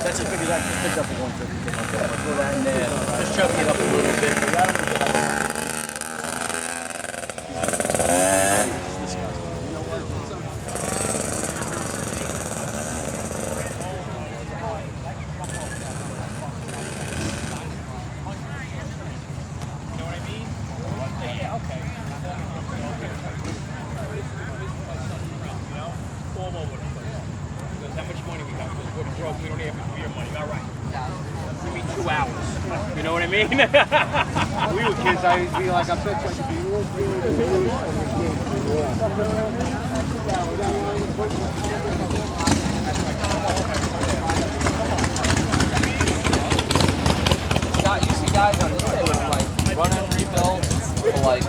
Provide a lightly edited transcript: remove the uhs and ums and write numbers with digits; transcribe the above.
That's just because I just picked up a 150. Put that in there. Just chugging it up a little bit. How much money we got? We're broke. We don't have beer money. All right. Give me 2 hours. You know what I mean? We were kids. I used to be like, I bet you I could be real good. You see guys on